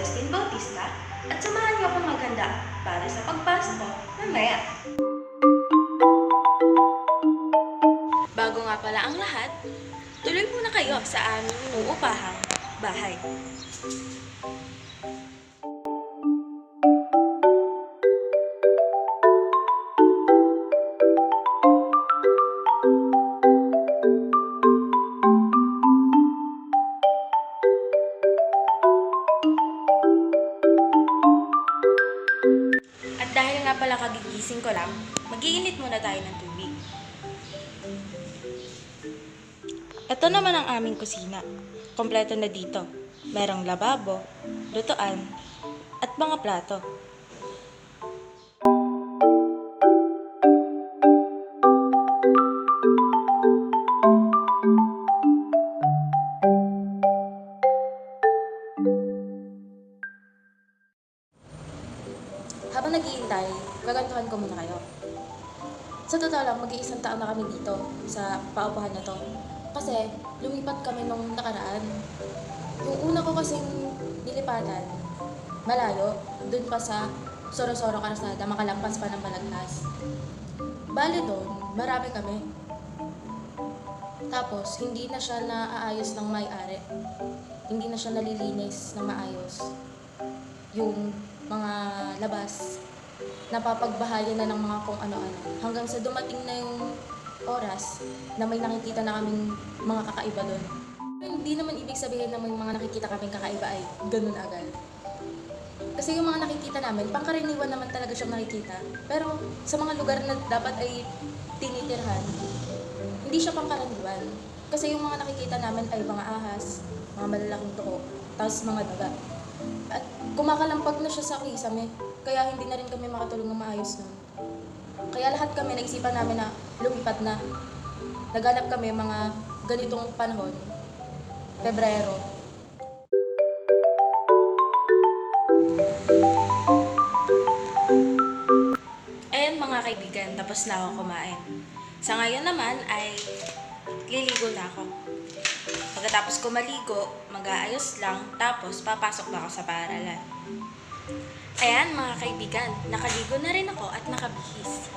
Justin Bautista at samahan niyo akong maghanda para sa pagpasok ko mamaya. Bago nga pala ang lahat, tuloy muna kayo sa aming inuupahang bahay. At dahil nga pala kagigising ko lang, mag-iinit muna tayo ng tubig. Ito naman ang aming kusina. Kompleto na dito. Merong lababo, lutuan, at mga plato. Habang naghihintay, gagantuhan ko muna kayo. Sa totoo lang, mag-iisang taon na kami dito sa paupuhan na to. Kasi lumipat kami nung nakaraan. Yung una ko kasing nilipatan, malayo, dun pa sa Sorosoro Karsada, makalampas pa ng Balagtas. Bale doon, marami kami. Tapos, hindi na siya naaayos ng may-ari. Hindi na siya nalilinis ng maayos. Yung mga labas, napapagbahayan na ng mga kung ano-ano. Hanggang sa dumating na yung oras na may nakikita na kaming mga kakaiba doon. Hindi naman ibig sabihin na may mga nakikita kaming kakaiba ay ganun agad. Kasi yung mga nakikita namin, pangkaraniwan naman talaga siyang nakikita. Pero sa mga lugar na dapat ay tinitirhan, hindi siya pangkaraniwan. Kasi yung mga nakikita namin ay mga ahas, mga malalaking tuko, tapos mga daga. At kumakalampag na siya sa kisame, kaya hindi na rin kami makatulong na maayos nun. Kaya lahat kami naisipan namin na lumipat na. Naghanap kami mga ganitong panahon, Pebrero. Ayan mga kaibigan, tapos na ako kumain. Sa ngayon naman ay liligo na ako. Pagkatapos ko maligo, mag-aayos lang, tapos papasok na ako sa paaralan. Ayan mga kaibigan, nakaligo na rin ako at nakabihis.